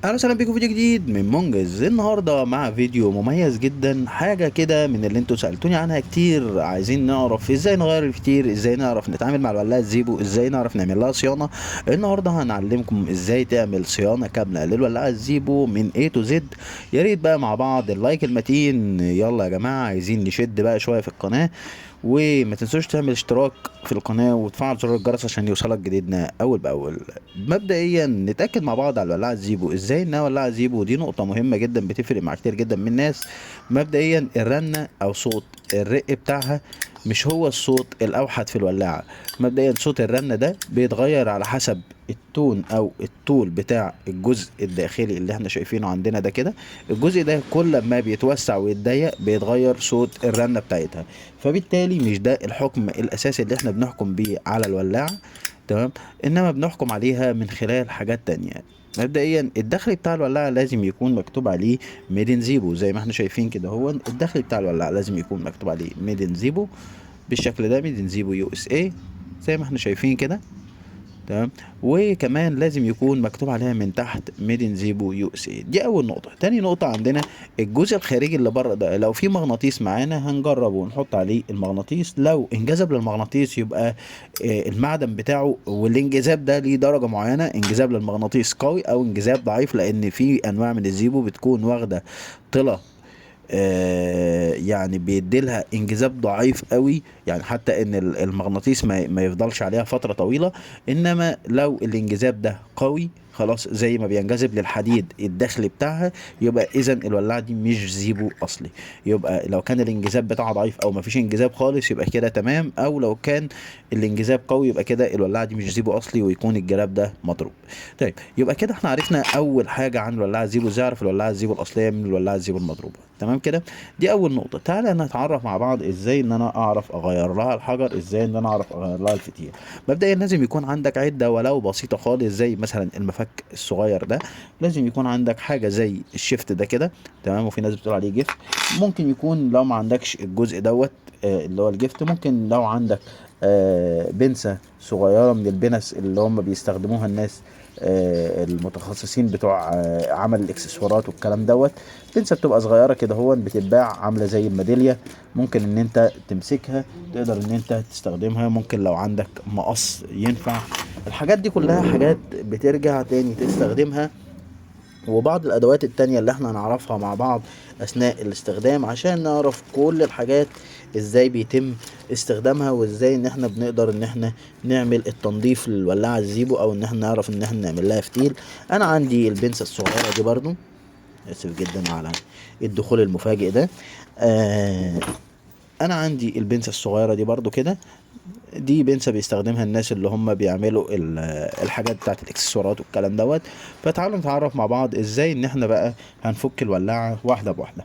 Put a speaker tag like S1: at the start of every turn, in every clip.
S1: اهلا وسهلا بيكم في فيديو جديد من منجز. النهارده مع فيديو مميز جدا، حاجه كده من اللي انتوا سالتوني عنها كتير. عايزين نعرف ازاي نغير الفتيل، ازاي نعرف نتعامل مع الولاعه الزيبو، ازاي نعرف نعمل لها صيانه. النهارده هنعلمكم ازاي تعمل صيانه كامله للولاعه الزيبو من A to Z. يا ريت بقى مع بعض اللايك المتين. يلا يا جماعه، عايزين نشد بقى شويه في القناه، وما تنسوش تعمل اشتراك في القناة وتفعل زر الجرس عشان يوصلك جديدنا أول بأول. مبدئيا نتأكد مع بعض على الولاعة زيبو ازاي انها ولاعة زيبو. دي نقطة مهمة جدا بتفرق مع كتير جدا من الناس. مبدئيا الرنة أو صوت الرق بتاعها مش هو الصوت الأوحد في الولاعة. مبدئيا صوت الرنة ده بيتغير على حسب التون أو الطول بتاع الجزء الداخلي اللي احنا شايفينه عندنا ده كده. الجزء ده كل ما بيتوسع ويتضيق بيتغير صوت الرنة بتاعتها. فبالتالي مش ده الحكم الاساسي اللي احنا بنحكم بيه على الولاعة، تمام. انما بنحكم عليها من خلال حاجات تانية. مبدئيا الدخل بتاع الولاعة لازم يكون مكتوب عليه ميدن زيبو زي ما احنا شايفين كده. هو الدخل بتاع الولاعة لازم يكون مكتوب عليه ميدن زيبو بالشكل ده، ميدن زيبو USA زي ما احنا شايفين كده، تمام. وكمان لازم يكون مكتوب عليها من تحت ميدن زيبو USA. دي اول نقطة. تاني نقطة عندنا الجزء الخارجي اللي بره ده، لو في مغناطيس معانا هنجرب ونحط عليه المغناطيس. لو انجذب للمغناطيس يبقى المعدن بتاعه، والانجذاب ده ليه درجة معينة، انجذاب للمغناطيس قوي او انجذاب ضعيف، لان في انواع من الزيبو بتكون واخدة طلة يعني بيديلها انجذاب ضعيف قوي، يعني حتى ان المغناطيس ما يفضلش عليها فترة طويلة. انما لو الانجذاب ده قوي خلاص زي ما بينجذب للحديد الداخلي بتاعها، يبقى اذا الولاعة دي مش زيبو اصلي. يبقى لو كان الانجذاب بتاعها ضعيف او ما فيش انجذاب خالص يبقى كده تمام، او لو كان الانجذاب قوي يبقى كده الولاعة دي مش زيبو اصلي ويكون الجراب ده مضروب. طيب يبقى كده احنا عرفنا اول حاجة عن الولاعة الزيبو، ازاي اعرف الولاعة الزيبو الاصلية من الولاعة الزيبو المضروبة. تمام كده. دي اول نقطه. تعالى نتعرف مع بعض ازاي ان انا اعرف اغير لها الحجر، ازاي ان انا اعرف اغير لها الفتيل. مبدئيا لازم يكون عندك عده ولو بسيطه خالص، زي مثلا المفك الصغير ده. لازم يكون عندك حاجه زي الشيفت ده كده، تمام. وفي ناس بتقول عليه جفت. ممكن يكون لو ما عندكش الجزء دوت اللي هو الجفت، ممكن لو عندك بنسة صغيرة من البنس اللي هم بيستخدموها الناس المتخصصين بتوع عمل الاكسسوارات والكلام دوت. بنسة بتبقى صغيرة كده، هو بتتباع عاملة زي الميدالية. ممكن ان انت تمسكها، تقدر ان انت تستخدمها. ممكن لو عندك مقص ينفع. الحاجات دي كلها حاجات بترجع تاني تستخدمها. وبعض الادوات التانية اللي احنا نعرفها مع بعض اثناء الاستخدام، عشان نعرف كل الحاجات ازاي بيتم استخدامها، وازاي ان احنا بنقدر ان احنا نعمل التنظيف للولاعة الزيبو، او ان احنا نعرف ان احنا نعمل لها فتيل. انا عندي البنسة الصغيرة دي برضو. اسف جدا على الدخول المفاجئ ده. آه انا عندي البنسة الصغيرة دي برضو كده. دي بنسة بيستخدمها الناس اللي هم بيعملوا الحاجات بتاعت الاكسسوارات والكلام دوت. فتعالوا نتعرف مع بعض ازاي ان احنا بقى هنفك الولاعة واحدة بواحدة.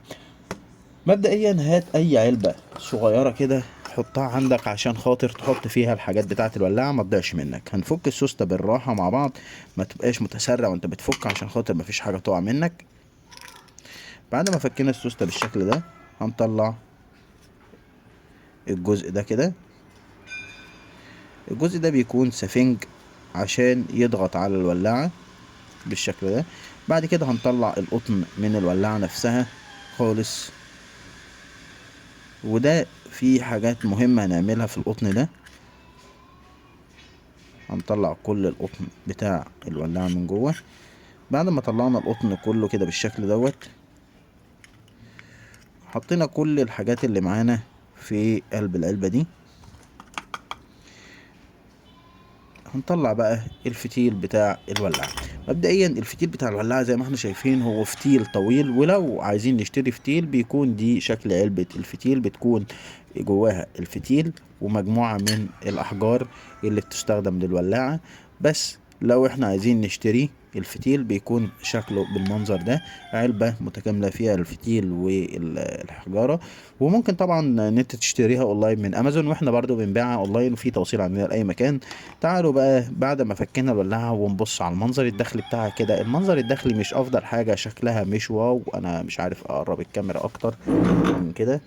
S1: مبدئيا هات اي علبة صغيرة كده، حطها عندك عشان خاطر تحط فيها الحاجات بتاعت الولاعة ما تضيعش منك. هنفك السوستة بالراحة مع بعض، ما تبقاش متسرع وانت بتفك عشان خاطر ما فيش حاجة تقع منك. بعد ما فكينا السوستة بالشكل ده، هنطلع الجزء ده كده. الجزء ده بيكون سفنج عشان يضغط على الولاعة بالشكل ده. بعد كده هنطلع القطن من الولاعة نفسها خالص. وده في حاجات مهمة هنعملها في القطن ده. هنطلع كل القطن بتاع الولاعة من جوه. بعد ما طلعنا القطن كله كده بالشكل دوت، حطينا كل الحاجات اللي معانا في قلب العلبة دي. هنطلع بقى الفتيل بتاع الولاعة. مبدئيا الفتيل بتاع الولاعة زي ما احنا شايفين هو فتيل طويل، ولو عايزين نشتري فتيل بيكون دي شكل علبة الفتيل. بتكون جواها الفتيل ومجموعة من الأحجار اللي بتستخدم للولاعة. بس لو احنا عايزين نشتري الفتيل بيكون شكله بالمنظر ده، علبة متكاملة فيها الفتيل والحجارة. وممكن طبعا ان انت تشتريها اونلاين من امازون، واحنا برضو بنبيعها اونلاين وفي توصيل عندنا لاي مكان. تعالوا بقى بعد ما فكينا الولاعة ونبص على المنظر الداخلي بتاعها كده. المنظر الداخلي مش افضل حاجة، شكلها مش واو. انا مش عارف اقرب الكاميرا اكتر من كده.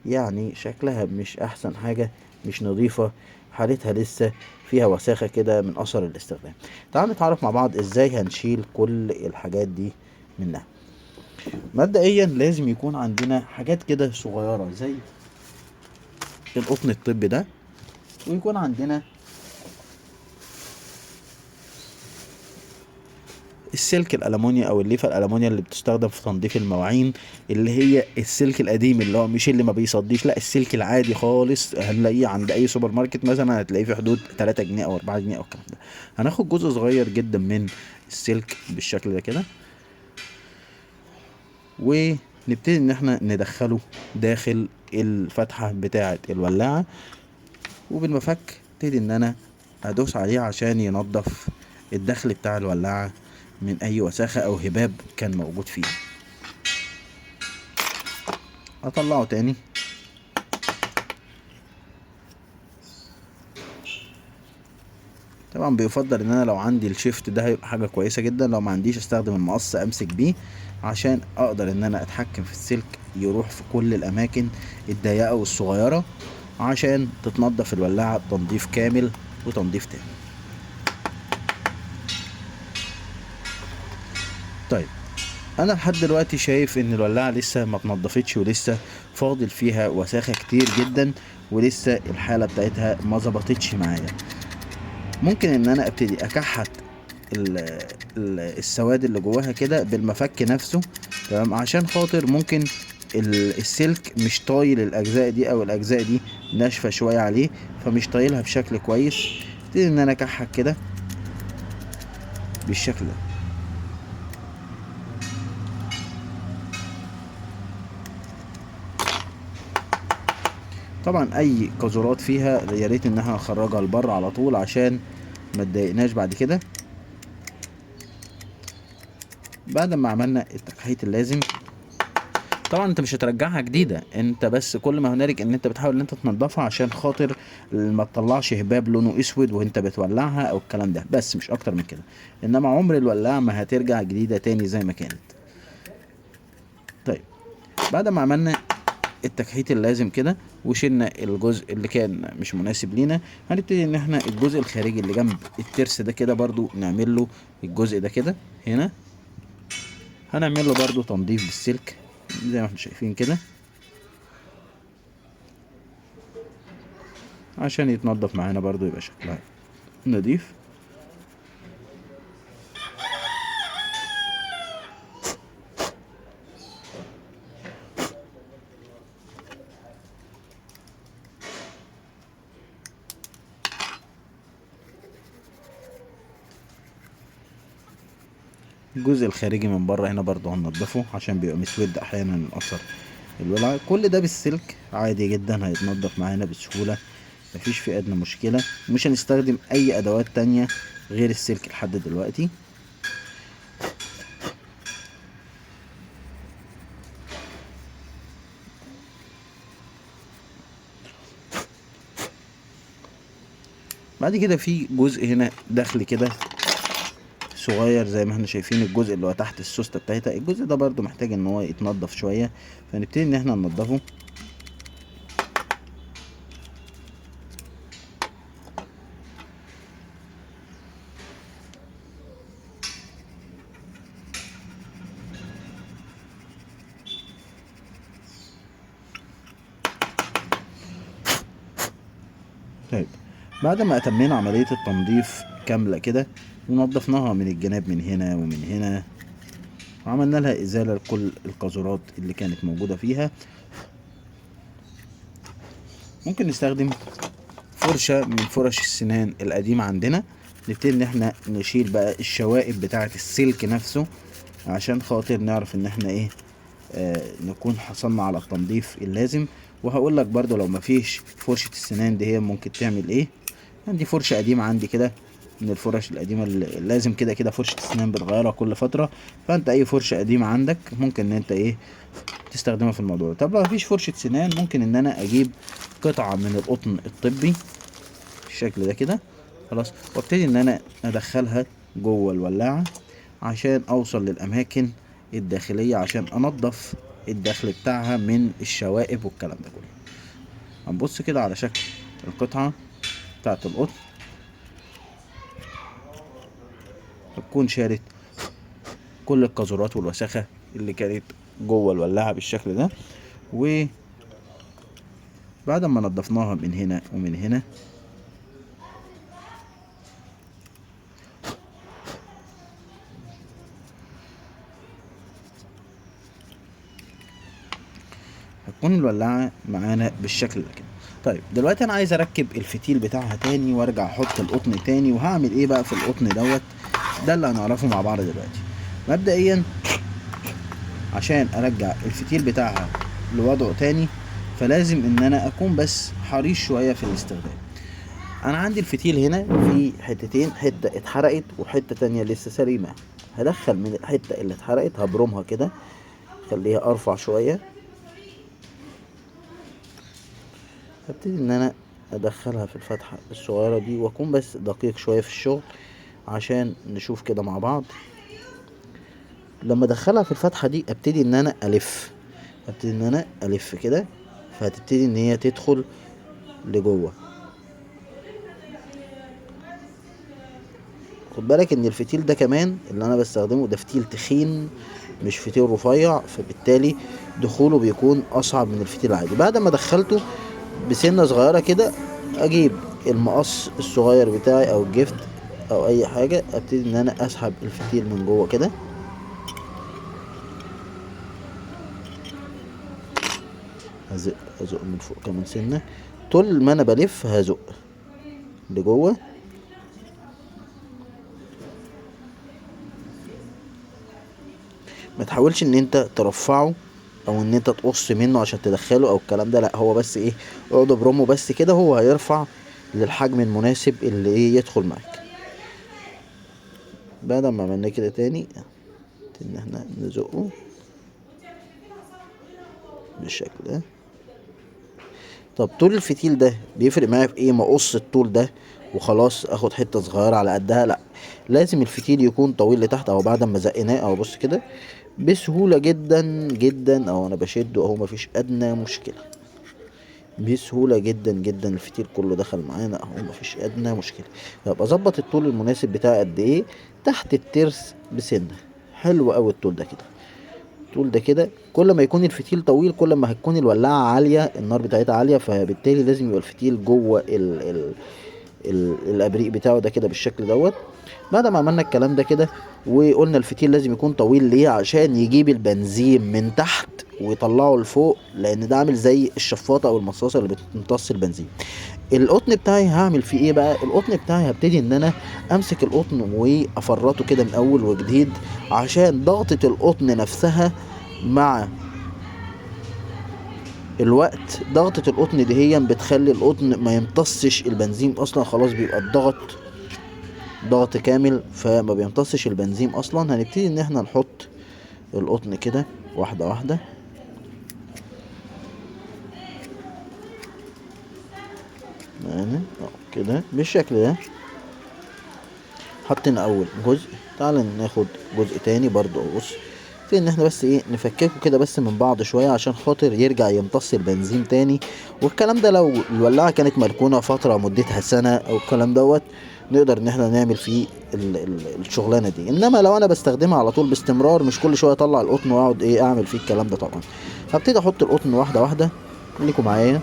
S1: يعني شكلها مش احسن حاجة، مش نظيفة. حالتها لسه فيها وساخة كده من اثر الاستخدام. تعالوا نتعرف مع بعض ازاي هنشيل كل الحاجات دي منها. مبدئيا لازم يكون عندنا حاجات كده صغيرة زي القطن الطبي ده، ويكون عندنا السلك الالومنيا او الليفه الالومنيا اللي بتستخدم في تنظيف المواعين، اللي هي السلك القديم اللي هو مش اللي ما بيصديش، لا السلك العادي خالص هنلاقيه عند اي سوبر ماركت مثلا، هتلاقيه في حدود 3 جنيه او 4 جنيه او الكلام ده. هناخد جزء صغير جدا من السلك بالشكل ده كده، ونبتدي ان احنا ندخله داخل الفتحه بتاعه الولاعه، وبالمفك ابتدي ان انا ادوس عليه عشان ينظف الدخل بتاع الولاعه من اي وساخة او هباب كان موجود فيه. اطلعه تاني، طبعا بيفضل ان انا لو عندي الشيفت ده هيبقى حاجة كويسة جدا، لو ما عنديش استخدم المقص امسك بيه عشان اقدر ان انا اتحكم في السلك يروح في كل الاماكن الضيقة والصغيرة عشان تتنضف الولاعة بتنظيف كامل وتنظيف تام. طيب انا لحد دلوقتي شايف ان الولاعة لسه ما اتنضفتش ولسه فاضل فيها وساخة كتير جدا، ولسه الحالة بتاعتها ما ظبطتش معايا. ممكن ان انا ابتدي اكحت السواد اللي جواها كده بالمفك نفسه، تمام، عشان خاطر ممكن السلك مش طايل الاجزاء دي او الاجزاء دي ناشفة شوية عليه، فمش طايلها بشكل كويس. ابتدي ان انا اكحت كده بالشكل ده. طبعا اي قذورات فيها يا ريت ان احنا نخرجها لبره على طول عشان ما تضايقناش بعد كده. بعد ما عملنا التكحيت اللازم، طبعا انت مش هترجعها جديده، انت بس كل ما هنالك ان انت بتحاول ان انت تنضفها عشان خاطر ما تطلعش هباب لونه اسود وانت بتولعها او الكلام ده، بس مش اكتر من كده. انما عمر الولاعه ما هترجع جديده تاني زي ما كانت. طيب بعد ما عملنا التكحيت اللازم كده وشلنا الجزء اللي كان مش مناسب لينا، هنبتدي ان احنا الجزء الخارجي اللي جنب الترس ده كده برضو نعمل له الجزء ده كده هنا، هنعمل له برضو تنظيف بالسلك زي ما احنا شايفين كده عشان يتنضف معانا برضو يبقى شكلها نضيف. الجزء الخارجي من بره هنا برضو هننضفه عشان بيبقى مسود احيانا من اثر الولعة. كل ده بالسلك عادي جدا هيتنضف معانا بسهولة، مفيش فيه ادنى مشكلة. مش هنستخدم اي ادوات تانية غير السلك لحد دلوقتي. بعد كده في جزء هنا داخل كده صغير زي ما احنا شايفين، الجزء اللي هو تحت السوستة بتاعتها، الجزء ده برضو محتاج ان هو يتنضف شوية، فنبتدي ان احنا ننضفه. طيب بعد ما اتمينا عملية التنظيف كاملة كده ونضفناها من الجناب من هنا ومن هنا، وعملنا لها ازالة لكل القذورات اللي كانت موجودة فيها، ممكن نستخدم فرشة من فرش السنان القديمة عندنا. نبتدي ان احنا نشيل بقى الشوائب بتاعة السلك نفسه عشان خاطر نعرف ان احنا ايه، نكون حصلنا على التنظيف اللازم. وهقول لك برضو لو مفيش فرشة السنان دي هي ممكن تعمل ايه. عندي فرشة قديمة عندي كده من الفرش القديمة اللي لازم كده كده فرشة السنان بتغيرها كل فترة، فانت اي فرشة قديمة عندك ممكن ان انت ايه تستخدمها في الموضوع. طب لو مفيش فرشة سنان ممكن ان انا اجيب قطعة من القطن الطبي بالشكل ده كده خلاص، وابتدي ان انا ادخلها جوه الولاعة عشان اوصل للاماكن الداخلية عشان انضف الداخل بتاعها من الشوائب والكلام ده كله. هنبص كده على شكل القطعة بتاعت القطن هتكون شالت كل القاذورات والوساخة اللي كانت جوه الولاعة بالشكل ده. وبعد ما نضفناها من هنا ومن هنا هتكون الولاعة معانا بالشكل ده كده. طيب دلوقتي انا عايز اركب الفتيل بتاعها تاني وارجع احط القطن تاني، وهعمل ايه بقى في القطن دوت؟ ده اللي هنعرفه مع بعض دلوقتي. مبدئيا عشان ارجع الفتيل بتاعها لوضعه تاني فلازم ان انا اكون بس حريص شوية في الاستخدام. انا عندي الفتيل هنا في حتتين، حتة اتحرقت وحتة تانية لسه سليمة. هدخل من الحتة اللي اتحرقت هبرمها كده، خليها ارفع شوية، هبتدي ان انا ادخلها في الفتحة الصغيرة دي واكون بس دقيق شوية في الشغل عشان نشوف كده مع بعض. لما ادخلها في الفتحة دي ابتدي ان انا الف كده، فهتبتدي ان هي تدخل لجوه. خد بالك ان الفتيل ده كمان اللي انا بستخدمه ده فتيل تخين مش فتيل رفيع، فبالتالي دخوله بيكون اصعب من الفتيل العادي. بعد ما دخلته بسنة صغيرة كده اجيب المقص الصغير بتاعي او الجفت او اي حاجة، ابتدي ان انا اسحب الفتيل من جوه كده، ازق من فوق كمان سنة. طول ما انا بلف هزق لجوه. ما تحاولش ان انت ترفعه او ان انت تقص منه عشان تدخله او الكلام ده، لا هو بس ايه، اقعد ابرمه بس كده، هو هيرفع للحجم المناسب اللي ايه يدخل معاك. بعد ما عملنا كده تاني ان احنا نزقه بالشكل ده. طب طول الفتيل ده بيفرق معايا في ايه؟ ما اقص الطول ده وخلاص اخد حته صغيره على قدها، لا لازم الفتيل يكون طويل لتحت. او بعد ما زقناه او بص كده بسهوله جدا جدا، او انا بشده اهو مفيش ادنى مشكله، بسهوله جدا جدا الفتيل كله دخل معانا اهو مفيش ادنى مشكله. يبقى اظبط الطول المناسب بتاعي قد ايه تحت الترس بسنه. حلو قوي الطول ده كده. الطول ده كده كل ما يكون الفتيل طويل كل ما هتكون الولاعه عاليه، النار بتاعتها عاليه، فبالتالي لازم يبقى الفتيل جوه الابريق بتاعه ده كده بالشكل دوت. بعد ما عملنا الكلام ده كده وقلنا الفتيل لازم يكون طويل ليه؟ عشان يجيب البنزين من تحت ويطلعه لفوق، لان ده عامل زي الشفاطه او المصاصه اللي بتمتص البنزين. القطن بتاعي هعمل فيه ايه بقى؟ القطن بتاعي هبتدي ان انا امسك القطن وافرطه كده من اول وجديد، عشان ضغطة القطن نفسها مع الوقت، ضغطة القطن دي هي بتخلي القطن ما يمتصش البنزين اصلا، خلاص بيبقى الضغط ضغط كامل فما بيمتصش البنزين اصلا. هنبتدي ان احنا نحط القطن كده واحدة واحدة معانا كده بالشكل ده. حطينا اول جزء، تعال ناخد جزء تاني برضو. بص في ان احنا بس ايه نفككه كده بس من بعض شوية عشان خاطر يرجع يمتص البنزين تاني. والكلام ده لو الولاعة كانت مركونة فترة مدتها سنة او الكلام دوت نقدر ان احنا نعمل فيه الشغلانة دي. انما لو انا بستخدمها على طول باستمرار مش كل شوية اطلع القطن واقعد ايه اعمل فيه الكلام ده طبعا. هبتدي احط القطن واحدة واحدة، خليكم معايا.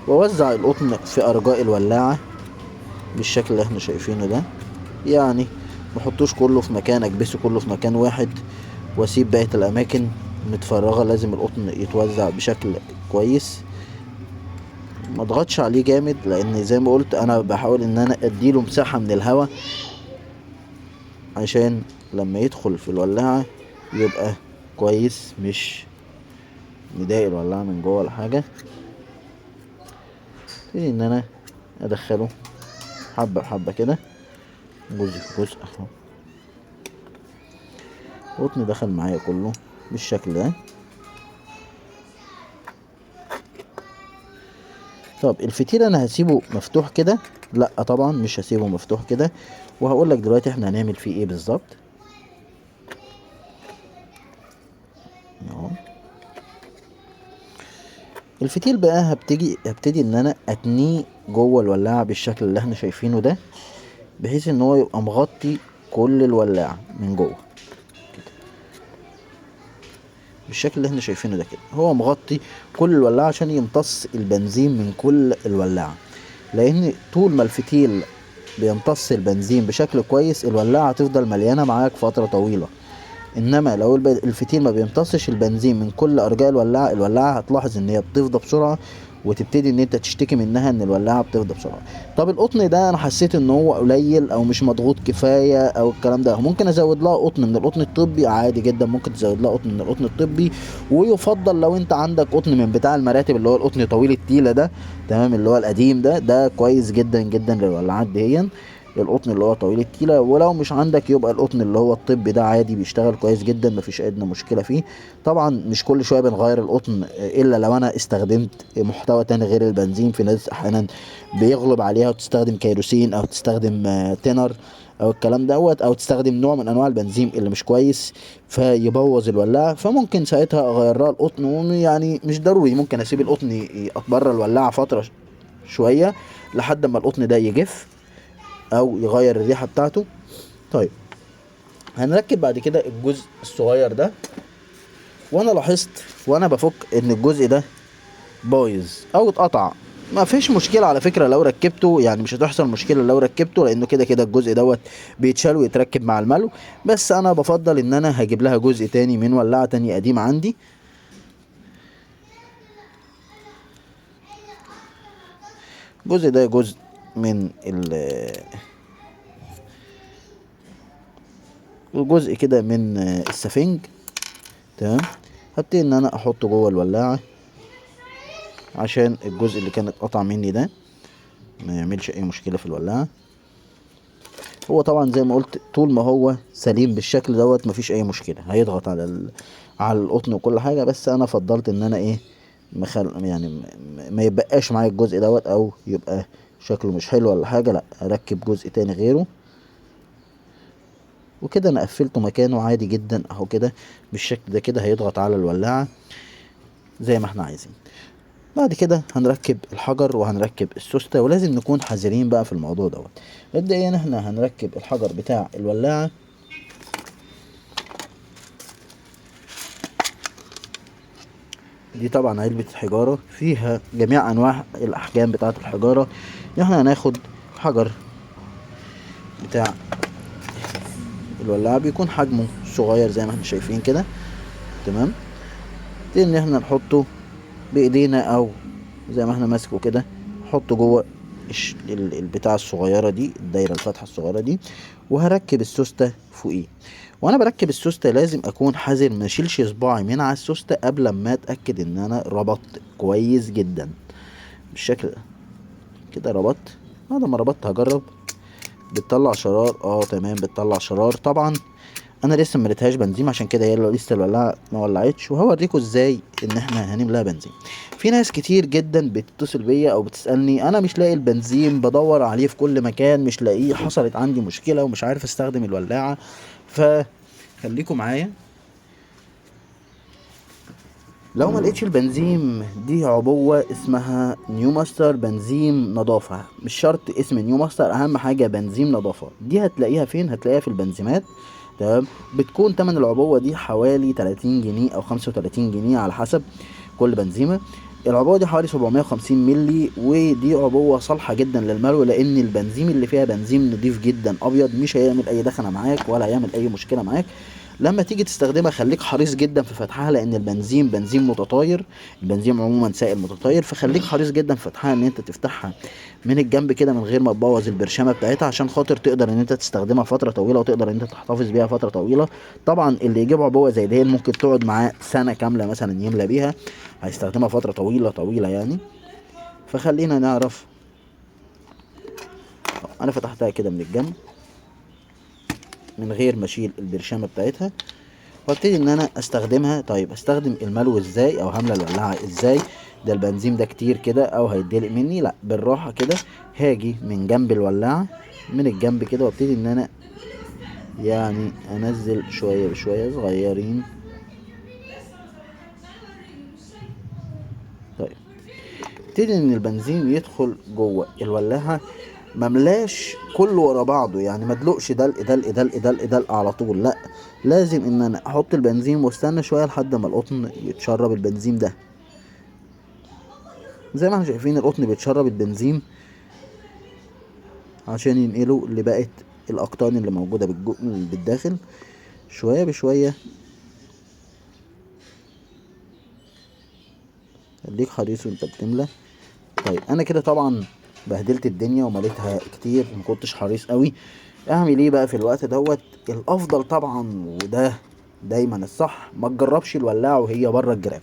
S1: واوزع القطن في ارجاء الولاعة بالشكل اللي احنا شايفينه ده. يعني محطوش كله في مكان، اكبسه كله في مكان واحد واسيب بقية الاماكن متفرغة. لازم القطن يتوزع بشكل كويس، ما اضغطش عليه جامد، لان زي ما قلت انا بحاول ان انا اديله مساحة من الهواء عشان لما يدخل في الولاعة يبقى كويس، مش مضايق الولاعة من جوه ولا حاجة. ابتدي ان انا ادخله حبة بحبة كده، جزء في جزء اهو. القطن دخل معايا كله بالشكل ده. طب الفتيل انا هسيبه مفتوح كده؟ لا طبعا مش هسيبه مفتوح كده، وهقول لك دلوقتي احنا هنعمل فيه ايه بالظبط. اهو الفتيل بقى هبتدي ان انا اتنيه جوه الولاعة بالشكل اللي احنا شايفينه ده، بحيث ان هو يبقى مغطي كل الولاعة من جوه بالشكل اللي احنا شايفينه ده كده. هو مغطي كل الولاعة عشان يمتص البنزين من كل الولاعة، لان طول ما الفتيل بيمتص البنزين بشكل كويس الولاعة هتفضل مليانة معاك فترة طويلة. انما لو الفتيل ما بيمتصش البنزين من كل ارجاء الولاعة هتلاحظ ان هي بتفضى بسرعة، وتبتدي ان انت تشتكي منها ان الولاعة بتفضى بسرعة. طب القطن ده انا حسيت ان هو قليل او مش مضغوط كفاية او الكلام ده، ممكن ازود لها قطن من القطن الطبي عادي جدا، ممكن تزود لها قطن من القطن الطبي. ويفضل لو انت عندك قطن من بتاع المراتب اللي هو القطن طويل التيلة ده، تمام، اللي هو القديم ده كويس جدا جدا للولاعات دهيا، القطن اللي هو طويل التيلة. ولو مش عندك يبقى القطن اللي هو الطبي ده عادي بيشتغل كويس جدا، مفيش ادنى مشكلة فيه. طبعا مش كل شوية بنغير القطن الا لو انا استخدمت محتوى تاني غير البنزين. في ناس احيانا بيغلب عليها وتستخدم كيروسين او تستخدم تينر او الكلام دوت، او تستخدم نوع من انواع البنزين اللي مش كويس فيبوظ الولاعة، فممكن ساعتها اغير لها القطن. يعني مش ضروري، ممكن اسيب القطن بره الولاعة فترة شوية لحد ما القطن ده يجف او يغير الريحة بتاعته. طيب هنركب بعد كده الجزء الصغير ده. وانا لاحظت وانا بفك ان الجزء ده بايظ او اتقطع، ما فيش مشكلة على فكرة لو ركبته، يعني مش هتحصل مشكلة لو ركبته، لانه كده كده الجزء دوت بيتشال ويتركب مع الملو. بس انا بفضل ان انا هجيب لها جزء تاني من ولاعة تانية قديمة عندي. الجزء ده جزء من الجزء كده من السفنج، تمام. هبتدي ان انا احطه جوه الولاعة عشان الجزء اللي كان اتقطع مني ده ما يعملش اي مشكلة في الولاعة. هو طبعا زي ما قلت طول ما هو سليم بالشكل دوت مفيش اي مشكلة، هيضغط على القطن وكل حاجة. بس انا فضلت ان انا ايه يعني ما يبقاش معايا الجزء دوت او يبقى شكله مش حلو ولا حاجة، لا اركب جزء تاني غيره. وكده انا قفلته مكانه عادي جدا اهو كده بالشكل ده كده، هيضغط على الولاعة زي ما احنا عايزين. بعد كده هنركب الحجر وهنركب السوستة، ولازم نكون حذرين بقى في الموضوع دوت. مبدئيا احنا هنركب الحجر بتاع الولاعة. دي طبعا علبة حجارة فيها جميع انواع الاحجام بتاعة الحجارة. احنا هناخد حجر بتاع الولاعة بيكون حجمه صغير زي ما احنا شايفين كده، تمام. ان احنا نحطه بايدينا او زي ما احنا ماسكه كده، نحطه جوه البتاعة الصغيرة دي، الدايرة الفتحة الصغيرة دي، وهركب السوستة فوقيه. وانا بركب السوستة لازم اكون حذر ما اشيلش صباعي من على السوستة قبل ما اتاكد ان انا ربطت كويس جدا بالشكل ده كده. ربطت، بعد ما ربطت هجرب. بتطلع شرار، تمام بتطلع شرار. طبعا انا لسه مليتهاش بنزين عشان كده هي لسه الولاعه ما ولعتش، وهوريكم ازاي ان احنا هنملاها بنزين. في ناس كتير جدا بتتصل بيا او بتسالني انا مش لاقي البنزين، بدور عليه في كل مكان مش لاقيه، حصلت عندي مشكله ومش عارف استخدم الولاعه. فخليكم معايا. لو ما لقيتش البنزين، دي عبوة اسمها نيو ماستر بنزين نظافة، مش شرط اسم نيو ماستر، اهم حاجة بنزين نظافة. دي هتلاقيها فين؟ هتلاقيها في البنزيمات، تمام. بتكون تمن العبوة دي حوالي 30 جنيه او 35 جنيه على حسب كل بنزيمة. العبوة دي حوالي 750 ملي، ودي عبوة صالحة جدا للملو، لان البنزين اللي فيها بنزين نضيف جدا ابيض، مش هيعمل اي دخنة معاك ولا هيعمل اي مشكلة معاك. لما تيجي تستخدمها خليك حريص جدا في فتحها، لان البنزين بنزين متطاير، البنزين عموما سائل متطاير، فخليك حريص جدا في فتحها، ان انت تفتحها من الجنب كده من غير ما تبوظ البرشامه بتاعتها، عشان خاطر تقدر ان انت تستخدمها فتره طويله وتقدر ان انت تحتفظ بيها فتره طويله. طبعا اللي يجيب عبوه زي دي ممكن تقعد معاه سنه كامله مثلا يملى بيها، هيستخدمها فتره طويله طويله يعني. فخلينا نعرف. انا فتحتها كده من الجنب من غير ما اشيل البرشامه بتاعتها، وابتدي ان انا استخدمها. طيب استخدم الملو ازاي او هملى الولاعه ازاي؟ ده البنزين ده كتير كده او هيتدلق مني، لا بالراحه كده. هاجي من جنب الولاعه من الجنب كده، وابتدي ان انا يعني انزل شويه بشويه صغيرين. طيب يبتدي ان البنزين يدخل جوه الولاعة، مملاش كله ورا بعضه، يعني مدلقش دلق دلق دلق دلق دلق على طول، لا، لازم ان انا احط البنزين واستنى شويه لحد ما القطن يتشرب البنزين ده. زي ما احنا شايفين القطن بيتشرب البنزين عشان ينقله لبقية الاقطان اللي موجوده بالداخل شويه بشويه. خليك حريص وانت بتملى. طيب انا كده طبعا بهدلت الدنيا ومليتها كتير، مكنتش حريص قوي. اعمل ايه بقى في الوقت دوت؟ الافضل طبعا، وده دايما الصح، ما تجربش الولاعة وهي بره الجراب.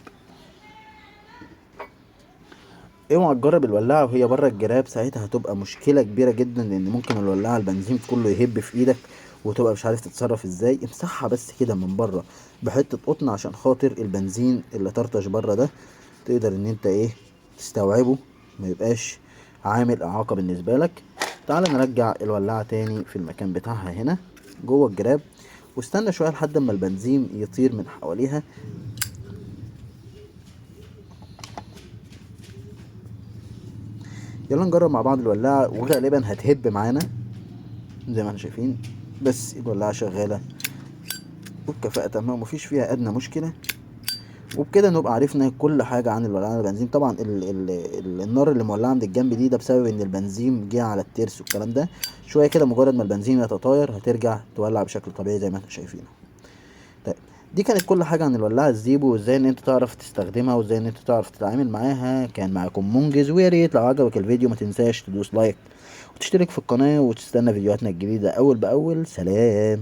S1: اوعى تجرب الولاعة وهي بره الجراب، ساعتها هتبقى مشكلة كبيرة جدا، لان ممكن الولاعة البنزين كله يهب في ايدك وتبقى مش عارف تتصرف ازاي. امسحها بس كده من بره بحتة قطن عشان خاطر البنزين اللي طرطش بره ده تقدر ان انت ايه تستوعبه، ما يبقاش عامل اعاقة بالنسبة لك. تعال نرجع الولاعة تاني في المكان بتاعها هنا جوه الجراب، واستنى شوية لحد ما البنزين يطير من حواليها. يلا نجرب مع بعض الولاعة، وغالبا هتهب معانا زي ما احنا شايفين، بس الولاعة شغالة والكفاءة تمام مفيش فيها ادنى مشكلة. وبكده نبقى عرفنا كل حاجة عن الولعان البنزين. طبعا النار اللي مولعة من الجنب دي ده بسبب ان البنزين جه على الترس والكلام ده. شوية كده مجرد ما البنزين يتطاير هترجع تولع بشكل طبيعي زي ما احنا شايفين. طيب دي كانت كل حاجة عن الولاعة الزيبو، وازاي ان انت تعرف تستخدمها وازاي ان انت تعرف تتعامل معاها. كان معاكم منجز، ويا ريت لو عجبك الفيديو ما تنساش تدوس لايك وتشترك في القناة وتستنى فيديوهاتنا الجديدة اول باول. سلام.